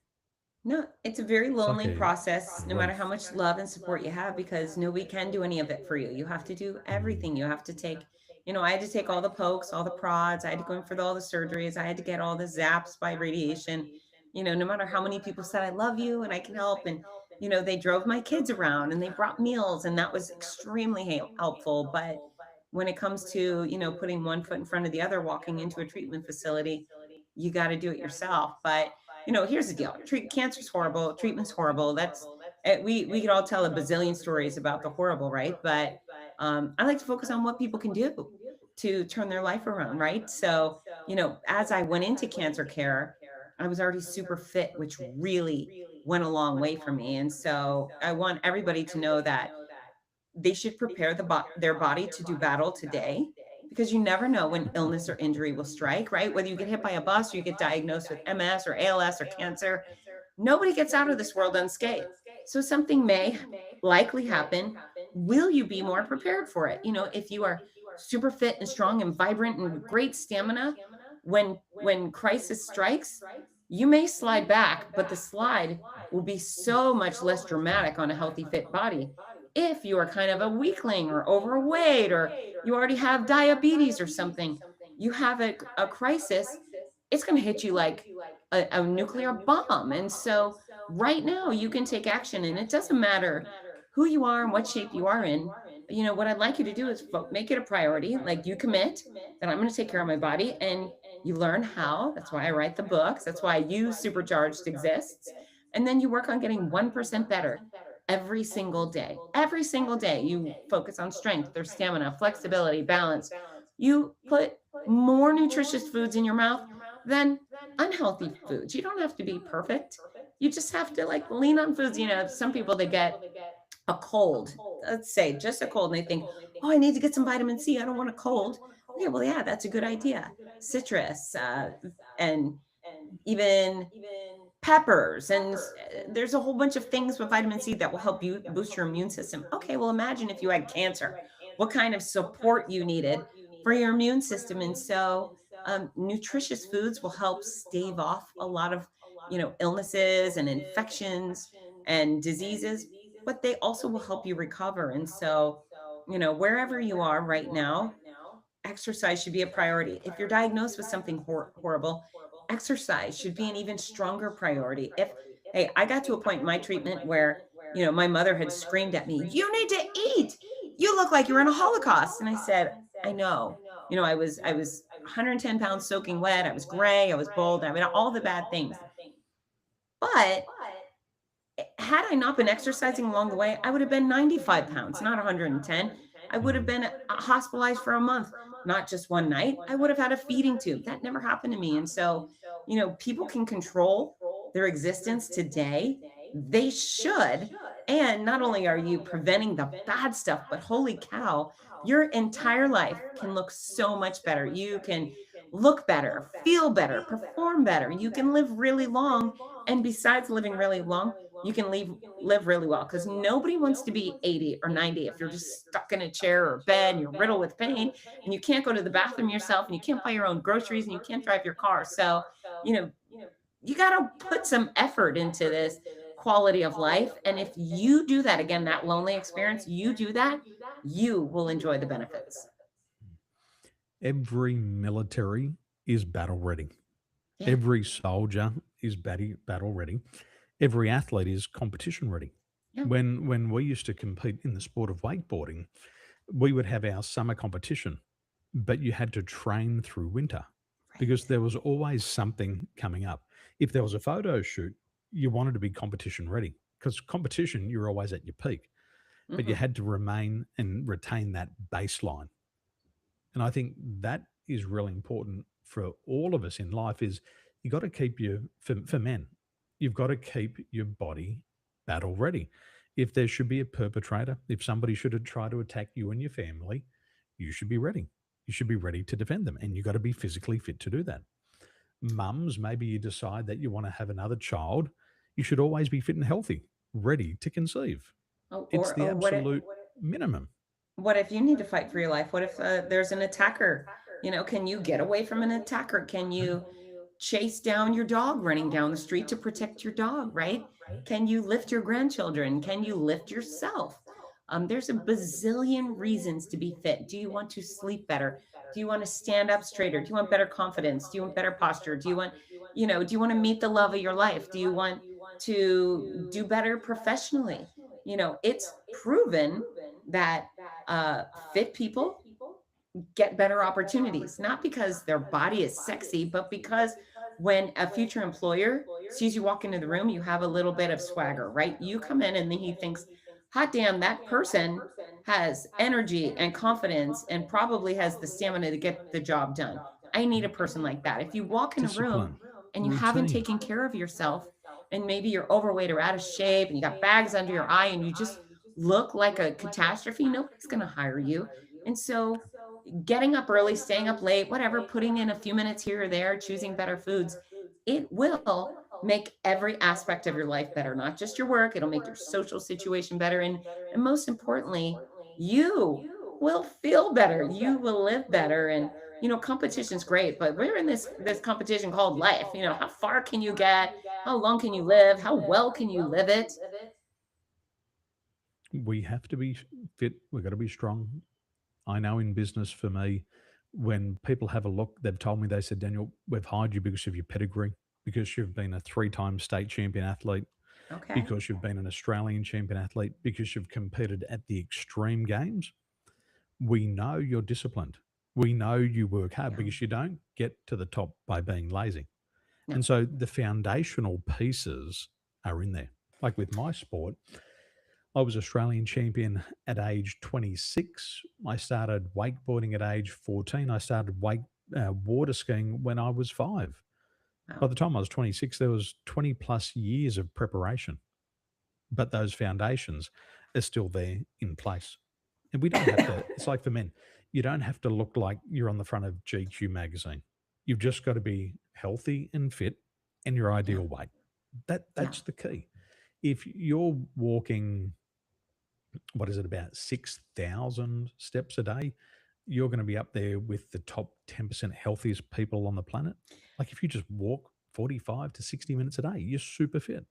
No, it's a very It's like lonely a process, no matter how grief. much love and support you have, because nobody can do any of it for you. You have to do Mm, everything. You have to take, I had to take all the pokes, all the prods. I had to go in for all the surgeries. I had to get all the zaps by radiation. No matter how many people said, I love you and I can help. And, they drove my kids around and they brought meals, and that was extremely helpful. But when it comes to, putting one foot in front of the other, walking into a treatment facility, you got to do it yourself. But here's the deal. Cancer's horrible. Treatment's horrible. We could all tell a bazillion stories about the horrible, right? But I like to focus on what people can do to turn their life around, right? So, as I went into cancer care, I was already super fit, which really went a long way for me. And so I want everybody to know that they should prepare their body to do battle today, because you never know when illness or injury will strike, right? Whether you get hit by a bus or you get diagnosed with MS or ALS or cancer, nobody gets out of this world unscathed. So something may likely happen. Will you be more prepared for it? If you are super fit and strong and vibrant and with great stamina, when crisis strikes, you may slide back, but the slide will be so much less dramatic on a healthy fit body. If you are kind of a weakling or overweight, or you already have diabetes or something, you have a crisis, it's going to hit you like a nuclear bomb. And so right now you can take action, and it doesn't matter who you are and what shape you are in. What I'd like you to do is make it a priority. Like, you commit that I'm going to take care of my body, and you learn how. That's why I write the books. That's why You Supercharged exists. And then you work on getting 1% better every single day. Every single day, you focus on strength, their stamina, flexibility, balance. You put more nutritious foods in your mouth than unhealthy foods. You don't have to be perfect. You just have to, like, lean on foods. Some people, they get a cold, let's say just a cold, and they think, oh, I need to get some vitamin C. I don't want a cold. Okay, well, yeah, that's a good idea. Citrus, and even peppers, and there's a whole bunch of things with vitamin C that will help you boost your immune system. Okay, well, imagine if you had cancer, what kind of support you needed for your immune system. And so, nutritious foods will help stave off a lot of, illnesses and infections and diseases, but they also will help you recover. And so, wherever you are right now, exercise should be a priority. If you're diagnosed with something horrible, exercise should be an even stronger priority. Hey, I got to a point in my treatment where, my mother had screamed at me, "You need to eat. You look like you're in a Holocaust." And I said, "I know." I was 110 pounds soaking wet. I was gray. I was bald. I mean, all the bad things. But had I not been exercising along the way, I would have been 95 pounds, not 110. I would have mm, been hospitalized for a month, not just one night. I would have had a feeding tube. That never happened to me. And so, people can control their existence today. They should. And not only are you preventing the bad stuff, but holy cow, your entire life can look so much better. You can look better, feel better, perform better. You can live really long. And besides living really long, you can live really well, because nobody wants to be 80 or 90 if you're just stuck in a chair or bed and you're riddled with pain and you can't go to the bathroom yourself and you can't buy your own groceries and you can't drive your car. So, you know, you got to put some effort into this quality of life. And if you do that, again, that lonely experience, you do that, you will enjoy the benefits. every military is battle ready. Yeah. Every soldier is battle ready. Every athlete is competition ready. Yeah. When we used to compete in the sport of wakeboarding, we would have our summer competition, but you had to train through winter because Right. there was always something coming up. If there was a photo shoot, you wanted to be competition ready because competition, you're always at your peak, but you Hmm. had to remain and retain that baseline. And I think that is really important for all of us in life is you got to keep your for men, you've got to keep your body battle ready. If there should be a perpetrator, if somebody should have tried to attack you and your family, you should be ready. You should be ready to defend them. And you got to be physically fit to do that. Mums, maybe you decide that you want to have another child. You should always be fit and healthy, ready to conceive. Oh, It's the or absolute minimum. what if you need to fight for your life? What if there's an attacker? Can you get away from an attacker? Can you? chase down your dog running down the street to protect your dog, right? Can you lift your grandchildren? Can you lift yourself? There's a bazillion reasons to be fit. Do you want to sleep better? Do you want to stand up straighter? Do you want better confidence? Do you want better posture? Do you want, do you want to meet the love of your life? Do you want to do better professionally? It's proven that fit people get better opportunities, not because their body is sexy, but because when a future employer sees you walk into the room, you have a little bit of swagger, right? You come in and then he thinks, hot damn, that person has energy and confidence and probably has the stamina to get the job done. I need a person like that. If you walk in a room Discipline, and you haven't routine. taken care of yourself, and maybe you're overweight or out of shape and you got bags under your eye and you just look like a catastrophe, nobody's going to hire you. And so getting up early, staying up late, whatever, putting in a few minutes here or there, choosing better foods, it will make every aspect of your life better, not just your work. It'll make your social situation better. And most importantly, you will feel better. You will live better. And, competition's great, but we're in this competition called life. How far can you get? How long can you live? How well can you live it? We have to be fit. We've got to be strong. I know in business for me, when people have a look, they've told me, they said, Daniel, we've hired you because of your pedigree, because you've been a 3 time state champion athlete, Okay. because you've been an Australian champion athlete, because you've competed at the extreme games. We know you're disciplined. We know you work hard, Yeah. because you don't get to the top by being lazy. No. And so the foundational pieces are in there. Like with my sport, I was Australian champion at age 26. I started wakeboarding at age 14. I started water skiing when I was 5. By Wow. the time I was 26, there was 20 plus years of preparation, but those foundations are still there in place. And we don't have to, it's like for men, you don't have to look like you're on the front of GQ magazine. You've just got to be healthy and fit and your Yeah. ideal weight. Yeah. That's the key. If you're walking, what is it, about 6,000 steps a day, you're going to be up there with the top 10% healthiest people on the planet. Like if you just walk 45 to 60 minutes a day, you're super fit.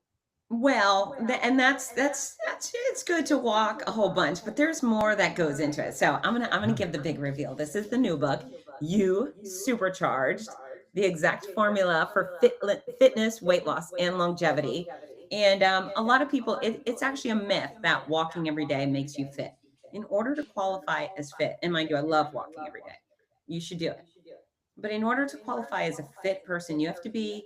Well, and that's it's good to walk a whole bunch, but there's more that goes into it. So I'm gonna Mm. give the big reveal. This is the new book, You Supercharged, the exact formula for fitness, weight loss, and longevity. And a lot of people, it's actually a myth that walking every day makes you fit. In order to qualify as fit, and mind you, I love walking every day. You should do it. But in order to qualify as a fit person, you have to be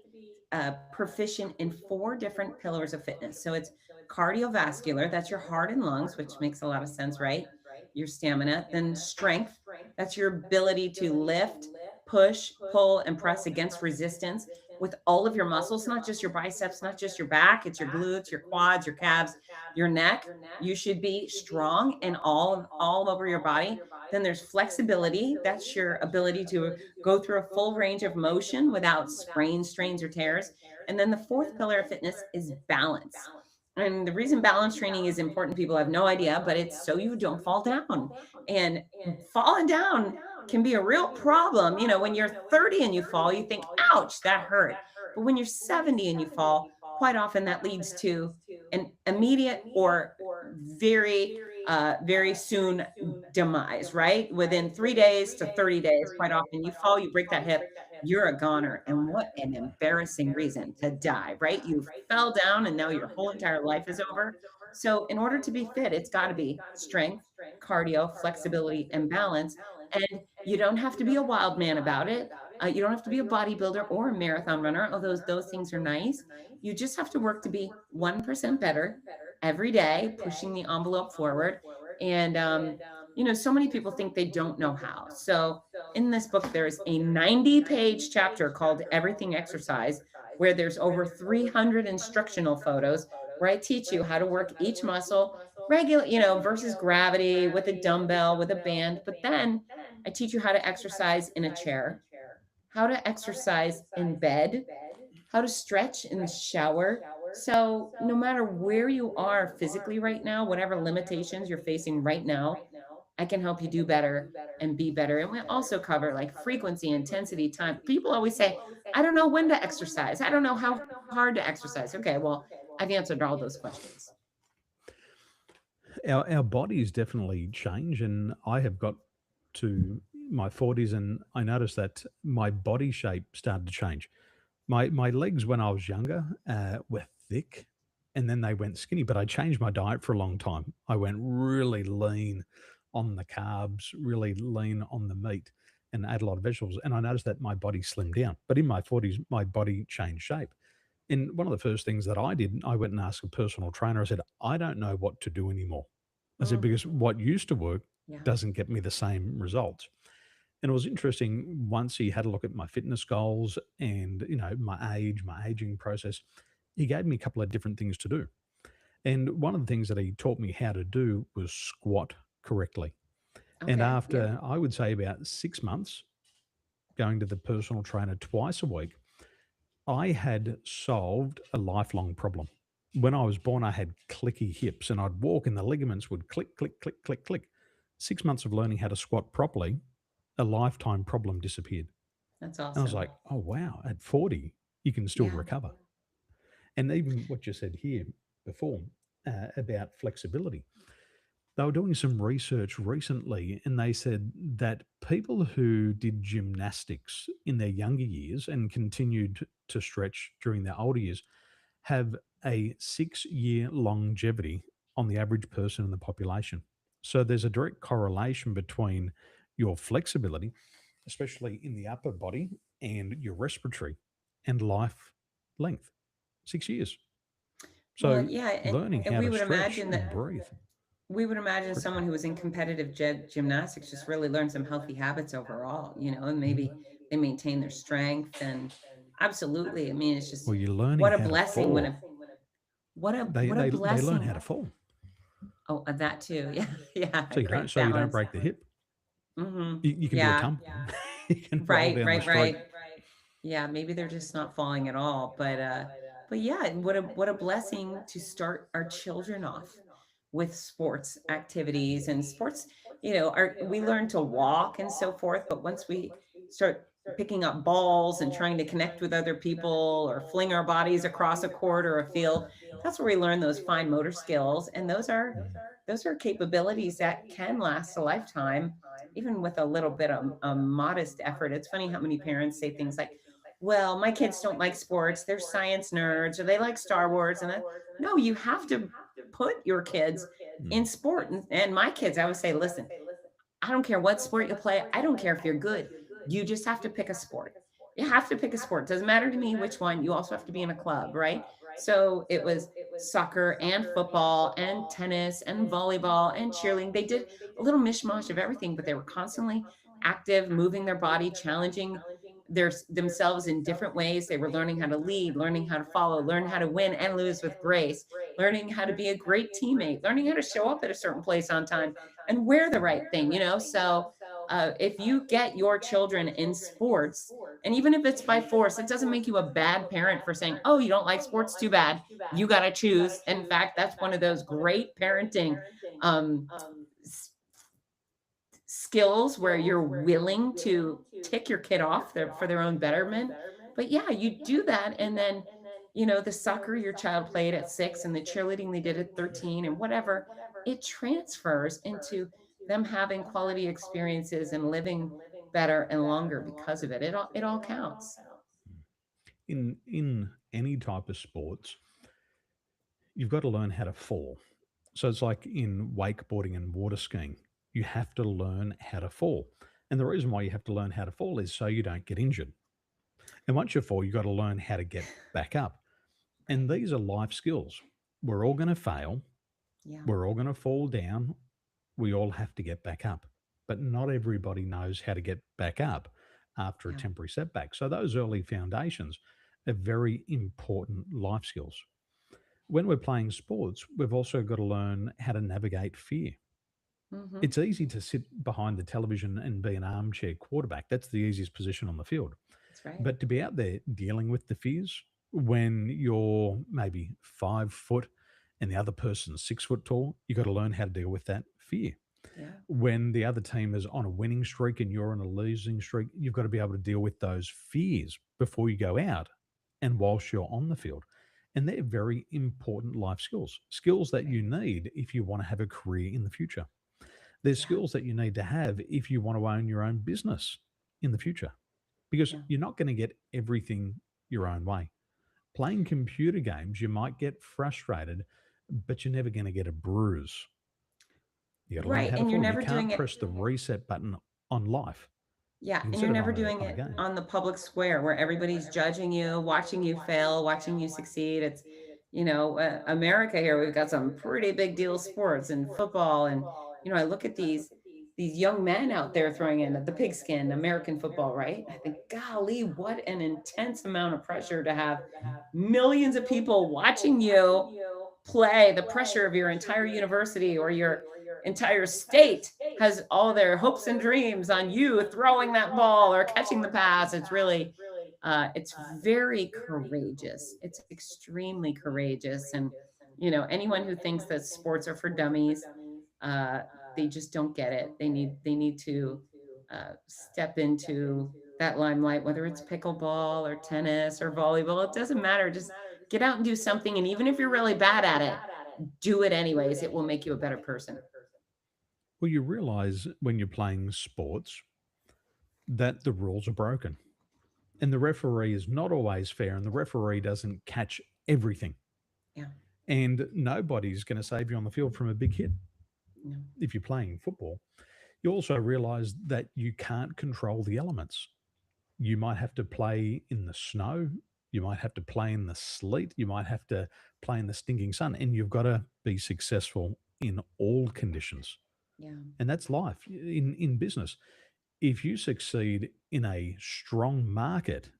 proficient in four different pillars of fitness. So it's cardiovascular, that's your heart and lungs, which makes a lot of sense, right? Your stamina. Then strength, that's your ability to lift, push, pull, and press against resistance with all of your muscles, not just your biceps, not just your back, it's your glutes, your quads, your calves, your neck. You should be strong and all over your body. Then there's flexibility. That's your ability to go through a full range of motion without sprains, strains, or tears. And then the fourth pillar of fitness is balance. And the reason balance training is important, people have no idea, but it's so you don't fall down. And falling down can be a real problem. When you're 30 and you fall, you think, ouch, that hurt. But when you're 70 and you fall, quite often that leads to an immediate or very soon demise, right? Within 3 days to 30 days, quite often you fall, you break that hip, you're a goner. And what an embarrassing reason to die, right? You fell down and now your whole entire life is over. So, in order to be fit, it's got to be strength, cardio, flexibility, and balance. And you don't have to be a wild man about it. You don't have to be a bodybuilder or a marathon runner, although those things are nice. You just have to work to be 1% better every day, pushing the envelope forward. And, so many people think they don't know how. So, in this book, there's a 90-page chapter called Everything Exercise, where there's over 300 instructional photos where I teach you how to work each muscle regular, versus gravity with a dumbbell, with a band. But then I teach you how to exercise in a chair, how to exercise in bed, how to stretch in the shower. So, no matter where you are physically right now, whatever limitations you're facing right now, I can help you do better and be better. And we also cover like frequency, intensity, time. People always say, I don't know when to exercise. I don't know how hard to exercise. Okay, well, I've answered all those questions. Our bodies definitely change, and I have got to my 40s, and I noticed that my body shape started to change. My legs when I was younger were thick, and then they went skinny. But I changed my diet for a long time. I went really lean on the carbs, really lean on the meat, and ate a lot of vegetables. And I noticed that my body slimmed down. But in my 40s, my body changed shape. And one of the first things that I did, I went and asked a personal trainer. I said, I don't know what to do anymore. I said, Mm, because what used to work yeah. doesn't get me the same results. And it was interesting once he had a look at my fitness goals and, my age, my aging process, he gave me a couple of different things to do. And one of the things that he taught me how to do was squat correctly. And Okay. Yeah. after, I would say, about 6 months, going to the personal trainer twice a week, I had solved a lifelong problem. When I was born, I had clicky hips and I'd walk and the ligaments would click, click, click, click, click. 6 months of learning how to squat properly, a lifetime problem disappeared. That's And I was awesome. like, oh, wow, at 40, you can still Yeah. recover. And even what you said here before about flexibility, they were doing some research recently and they said that people who did gymnastics in their younger years and continued to stretch during their older years have a 6 year longevity on the average person in the population. So there's a direct correlation between your flexibility, especially in the upper body, and your respiratory and life length. 6 years. Well, So yeah, learning and how we to would stretch imagine and that breathe, someone critical. who was in competitive gymnastics just really learned some healthy habits overall, and Mhm. maybe they maintain their strength and absolutely. I mean, it's just Well, you're learning what a how to blessing when fall. a what a They what a they they learn blessing. how to fall, Oh, that too. Yeah. Yeah. so you don't Great so you don't balance. break the hip. Hmm. You can do a Yeah. tumble. You can roll Right, down the right, street. right. Yeah, maybe they're just not falling at all, but yeah, and what a blessing to start our children off with sports activities and sports, our we learn to walk and so forth, but once we start picking up balls and trying to connect with other people or fling our bodies across a court or a field, that's where we learn those fine motor skills, and those are capabilities that can last a lifetime even with a little bit of a modest effort. It's funny how many parents say things like, well, my kids don't like sports. They're science nerds or they like Star Wars. No, you have to put your kids in Mm. sport. And my kids, I would say, listen, I don't care what sport you play. I don't care if you're good. You just have to pick a sport. You have to pick a sport. Doesn't matter to me which one. You also have to be in a club, right? So it was soccer and football and tennis and volleyball and cheerleading. They did a little mishmash of everything, but they were constantly active, moving their body, challenging themselves in different ways. They were learning how to lead, learning how to follow, learn how to win and lose with grace, learning how to be a great teammate, learning how to show up at a certain place on time and wear the right thing. So if you get your children in sports, and even if it's by force, it doesn't make you a bad parent for saying, oh, you don't like sports, too bad. You got to choose. In fact, that's one of those great parenting um, skills where you're willing to tick your kid off for their own betterment. But yeah, you do that. And then, the soccer your child played at 6 and the cheerleading they did at 13 and whatever, it transfers into them having quality experiences and living better and longer because of it. It all counts. In any type of sports, you've got to learn how to fall. So it's like in wakeboarding and water skiing, you have to learn how to fall. And the reason why you have to learn how to fall is so you don't get injured. And once you fall, you've got to learn how to get back up. And Right. these are life skills. We're all going to fail. Yeah. We're all going to fall down. We all have to get back up. But not everybody knows how to get back up after a Yeah. temporary setback. So those early foundations are very important life skills. When we're playing sports, we've also got to learn how to navigate fear. Hmm. It's easy to sit behind the television and be an armchair quarterback. That's the easiest position on the field. That's right. But to be out there dealing with the fears when you're maybe 5 foot and the other person's 6 foot tall, you got to learn how to deal with that fear. Yeah. When the other team is on a winning streak and you're on a losing streak, you've got to be able to deal with those fears before you go out and whilst you're on the field. And they're very important life skills, skills that Right. you need if you want to have a career in the future. There's Yeah. skills that you need to have if you want to own your own business in the future, because Yeah. you're not going to get everything your own way. Playing computer games, you might get frustrated, but you're never going to get a bruise. You got to learn Right. how to And you're fall. You never can't doing it. press the reset button on life. Yeah, You can and set you're it never doing on a it game. on the public square where everybody's judging you, watching you fail, watching you succeed. It's, America here, we've got some pretty big deal sports and football. And, I look at these young men out there throwing in at the pigskin, American football, right? I think, golly, what an intense amount of pressure to have millions of people watching you play, the pressure of your entire university or your entire state has all their hopes and dreams on you throwing that ball or catching the pass. It's really, it's very courageous. It's extremely courageous. And, anyone who thinks that sports are for dummies, uh, they just don't get it. They need to step into that limelight, whether it's pickleball or tennis or volleyball. It doesn't matter. Just get out and do something. And even if you're really bad at it, do it anyways. It will make you a better person. Well, you realize when you're playing sports that the rules are broken and the referee is not always fair and the referee doesn't catch everything. Yeah. And nobody's going to save you on the field from a big hit No. if you're playing football. You also realize that you can't control the elements. You might have to play in the snow. You might have to play in the sleet. You might have to play in the stinking sun. And you've got to be successful in all conditions. Yeah. And that's life in business. If you succeed in a strong market,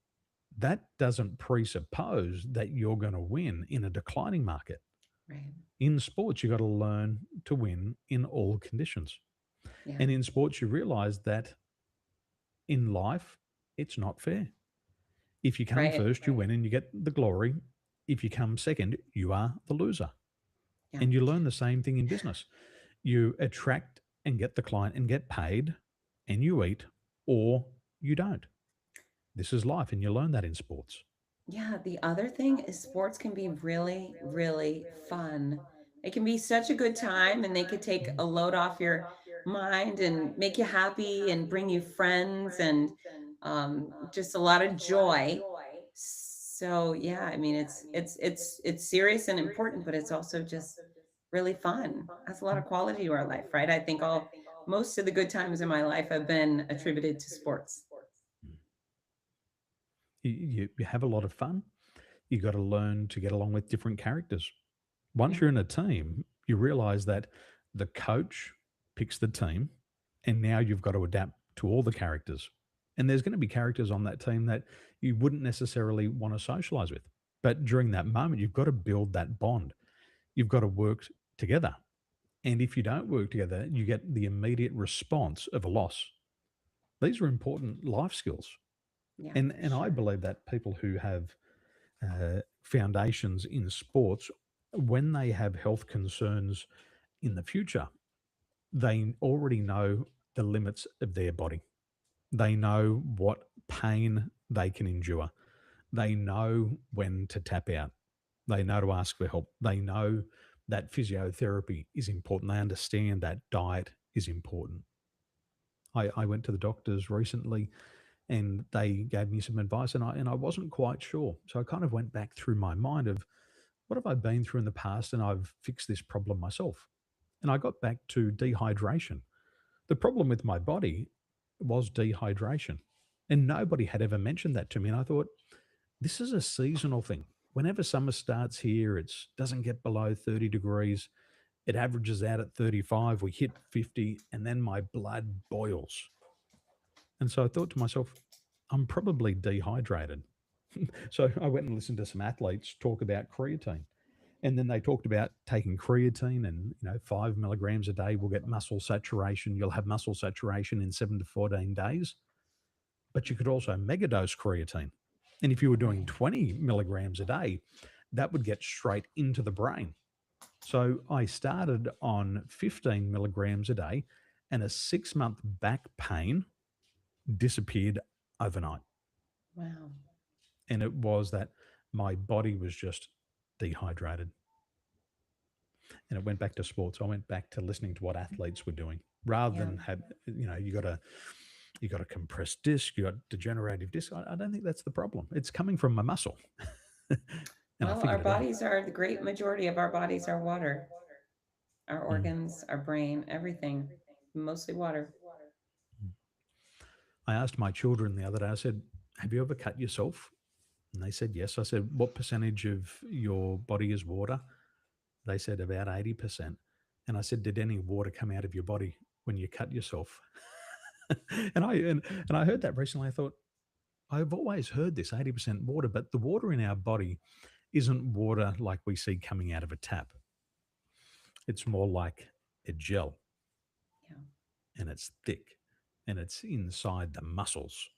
that doesn't presuppose that you're going to win in a declining market. Right. In sports, you've got to learn to win in all conditions. Yeah. And in sports, you realize that in life, it's not fair. If you come Right. first, you win and you get the glory. If you come second, you are the loser. Yeah. And you learn the same thing in business. You attract and get the client and get paid, and you eat, or you don't. This is life, and you learn that in sports. Yeah, the other thing is sports can be really, really fun. It can be such a good time and they could take a load off your mind and make you happy and bring you friends and just a lot of joy. So yeah, I mean it's serious and important, but it's also just really fun. That's a lot of quality to our life, right? I think all most of the good times in my life have been attributed to sports. You have a lot of fun. You got to learn to get along with different characters. Once Yeah. you're in a team, you realize that the coach picks the team, and now you've got to adapt to all the characters. And there's going to be characters on that team that you wouldn't necessarily want to socialize with. But during that moment, you've got to build that bond. You've got to work together. And if you don't work together, you get the immediate response of a loss. These are important life skills. Yeah, for And I sure. believe that people who have foundations in sports, when they have health concerns in the future, they already know the limits of their body. They know what pain they can endure. They know when to tap out. They know to ask for help. They know that physiotherapy is important. They understand that diet is important. I went to the doctors recently and they gave me some advice and I wasn't quite sure. So I kind of went back through my mind of what have I been through in the past and I've fixed this problem myself. And I got back to dehydration. The problem with my body was dehydration. And nobody had ever mentioned that to me. And I thought, this is a seasonal thing. Whenever summer starts here, it doesn't get below 30 degrees. It averages out at 35. We hit 50, and then my blood boils. And so I thought to myself, I'm probably dehydrated. So I went and listened to some athletes talk about creatine. And then they talked about taking creatine and, 5 milligrams a day will get muscle saturation. You'll have muscle saturation in 7 to 14 days. But you could also megadose creatine. And if you were doing Right. 20 milligrams a day, that would get straight into the brain. So I started on 15 milligrams a day, and a 6 month back pain disappeared overnight. Wow. And it was that my body was just dehydrated, and it went back to sports. I went back to listening to what athletes were doing rather Yeah. than had, you got a compressed disc, you got degenerative disc. I don't think that's the problem. It's coming from my muscle. And I Well, our figured it out. bodies are the great majority of our bodies are water. Our Mm. organs, our brain, everything, mostly water. I asked my children the other day, I said, have you ever cut yourself? And they said yes. I said, what percentage of your body is water? They said about 80%. And I said, did any water come out of your body when you cut yourself? And I heard that recently. I thought, I've always heard this 80% water, but the water in our body isn't water like we see coming out of a tap. It's more like a gel, Yeah. and it's thick, and it's inside the muscles.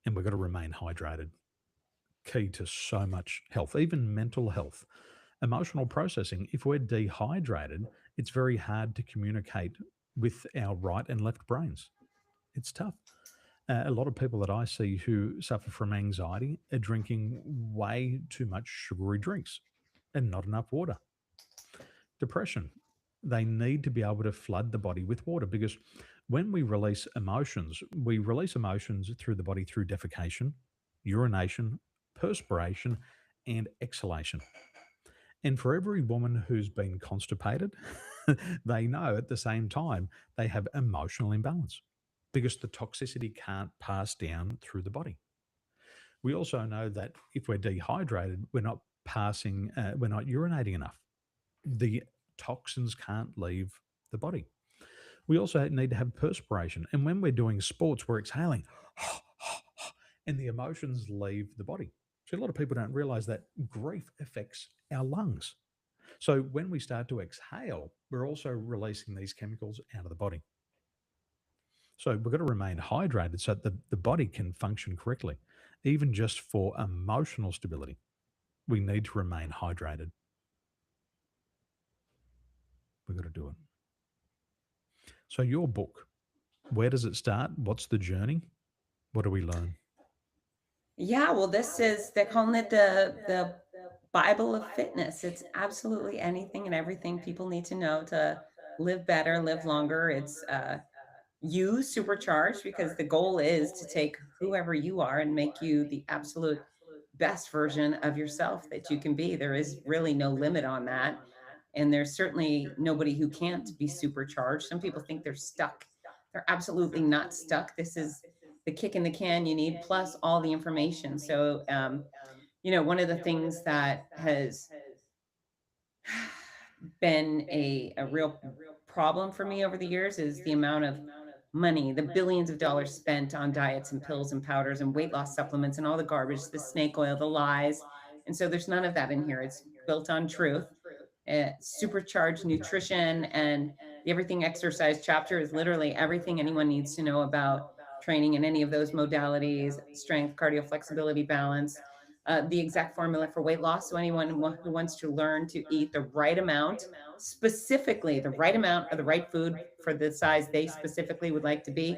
And we've got to remain hydrated. Key to so much health, even mental health, emotional processing. If we're dehydrated, it's very hard to communicate with our right and left brains. It's tough. A lot of people that I see who suffer from anxiety are drinking way too much sugary drinks and not enough water. Depression, they need to be able to flood the body with water, because when we release emotions through the body through defecation, urination, perspiration, and exhalation. And for every woman who's been constipated, they know at the same time they have emotional imbalance because the toxicity can't pass down through the body. We also know that if we're dehydrated, we're not urinating enough. The toxins can't leave the body. We also need to have perspiration. And when we're doing sports, we're exhaling and the emotions leave the body. So a lot of people don't realize that grief affects our lungs. So when we start to exhale, we're also releasing these chemicals out of the body. So we've got to remain hydrated so that the body can function correctly. Even just for emotional stability, we need to remain hydrated. We've got to do it. So your book, where does it start? What's the journey? What do we learn? Yeah, well, this is they're calling it the Bible of fitness. It's absolutely anything and everything people need to know to live better, live longer. It's You Supercharged, because the goal is to take whoever you are and make you the absolute best version of yourself that you can be. There is really no limit on that. And there's certainly nobody who can't be supercharged. Some people think they're stuck. They're absolutely not stuck. This is the kick in the can you need, plus all the information. So, one of the things that has been a real problem for me over the years is the amount of money, the billions of dollars spent on diets and pills and powders and weight loss supplements and all the garbage, the snake oil, the lies. And so there's none of that in here. It's built on truth. Supercharged nutrition, and the everything exercise chapter is literally everything anyone needs to know about training in any of those modalities: strength, cardio, flexibility, balance, the exact formula for weight loss. So anyone who wants to learn to eat the right amount, specifically the right amount of the right food for the size they specifically would like to be,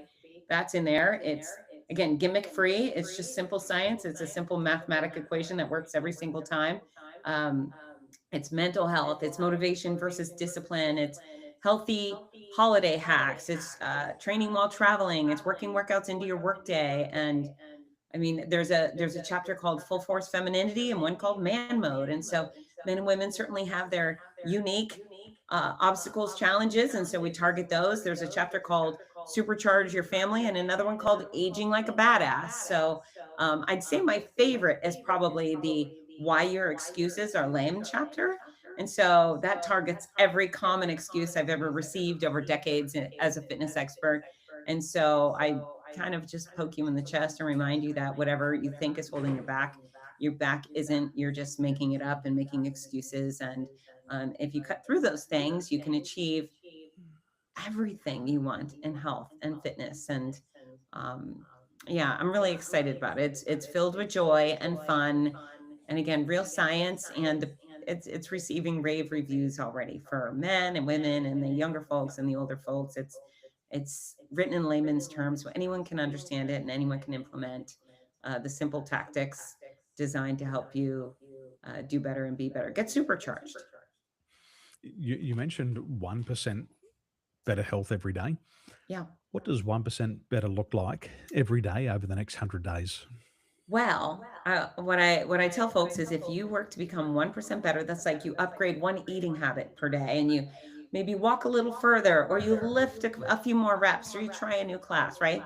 that's in there. It's, again, gimmick free. It's just simple science. It's a simple mathematical equation that works every single time. um, it's mental health, it's motivation versus discipline, it's healthy holiday hacks, it's training while traveling, it's working workouts into your workday. And I mean, there's a chapter called Full Force Femininity and one called Man Mode. And so men and women certainly have their unique obstacles, challenges, and so we target those. There's a chapter called Supercharge Your Family and another one called Aging Like a Badass. So I'd say my favorite is probably the Why Your Excuses Are Lame chapter. And so that targets every common excuse I've ever received over decades as a fitness expert. And so I kind of just poke you in the chest and remind you that whatever you think is holding your back isn't. You're just making it up and making excuses. And if you cut through those things, you can achieve everything you want in health and fitness. And um, yeah, I'm really excited about it. It's filled with joy and fun, and again, real science. And it's receiving rave reviews already for men and women and the younger folks and the older folks. It's written in layman's terms, so anyone can understand it and anyone can implement the simple tactics designed to help you do better and be better. Get supercharged. You mentioned 1% better health every day. Yeah. What does 1% better look like every day over the next 100 days? Well, what I tell folks is if you work to become 1% better, that's like you upgrade one eating habit per day and you maybe walk a little further or you lift a few more reps or you try a new class, right?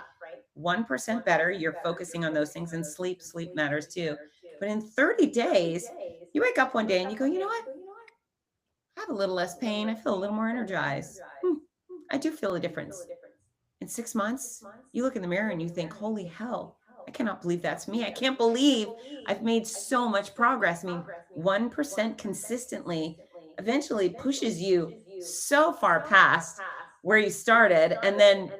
1% better, you're focusing on those things and sleep matters too. But in 30 days, you wake up one day and you go, you know what? I have a little less pain. I feel a little more energized. I do feel a difference. In 6 months, you look in the mirror and you think, holy hell, I cannot believe that's me. I can't believe I've made so much progress. I mean, 1% consistently eventually pushes you so far past where you started. And then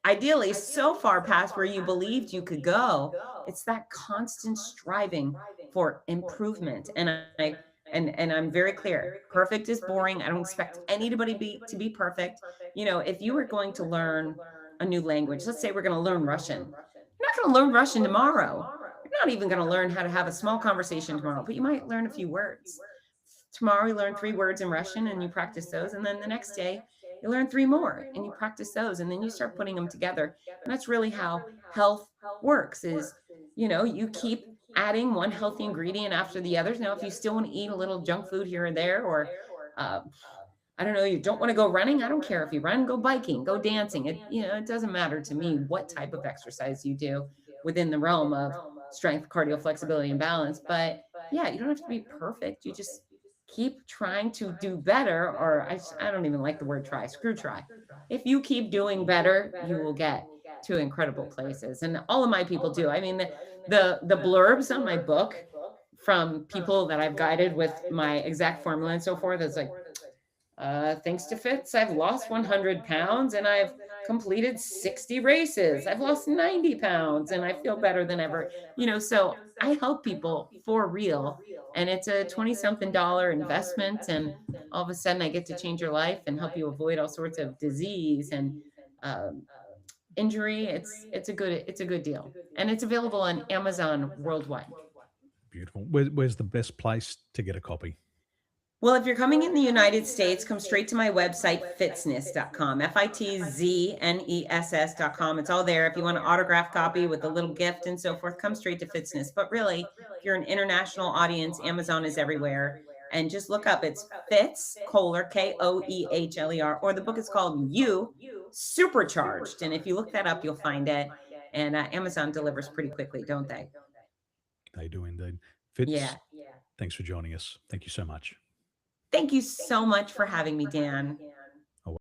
ideally so far past where you believed you could go. It's that constant striving for improvement. And I'm very clear. Perfect is boring. I don't expect anybody to be perfect. You know, if you were going to learn a new language, let's say we're going to learn Russian. You're not going to learn Russian tomorrow. You're not even going to learn how to have a small conversation tomorrow, but you might learn a few words. Tomorrow you learn 3 words in Russian and you practice those. And then the next day you learn 3 more and you practice those. And then you start putting them together. And that's really how health works is, you know, you keep adding one healthy ingredient after the others. Now, if you still want to eat a little junk food here and there, or uh, I don't know, you don't want to go running. I don't care if you run, go biking, go dancing. It doesn't matter to me what type of exercise you do within the realm of strength, cardio, flexibility, and balance. But yeah, you don't have to be perfect. You just keep trying to do better, or I don't even like the word try, screw try. If you keep doing better, you will get to incredible places. And all of my people do. I mean, the blurbs on my book from people that I've guided with my exact formula and so forth is like, thanks to Fitz, I've lost 100 pounds and I've completed 60 races. I've lost 90 pounds and I feel better than ever. So I help people for real. And it's a 20 something dollar investment. And all of a sudden, I get to change your life and help you avoid all sorts of disease and um, injury. It's a good deal. And it's available on Amazon worldwide. Beautiful. Where's the best place to get a copy? Well, if you're coming in the United States, come straight to my website, fitzness.com, fitznes.com. It's all there. If you want an autograph copy with a little gift and so forth, come straight to Fitzness. But really, if you're an international audience, Amazon is everywhere. And just look up, it's Fitz Koehler, Koehler, or the book is called You Supercharged. And if you look that up, you'll find it. And Amazon delivers pretty quickly, don't they? They do indeed. Fitz, Yeah. thanks for joining us. Thank you so much. Thank you so much for having me, Dan.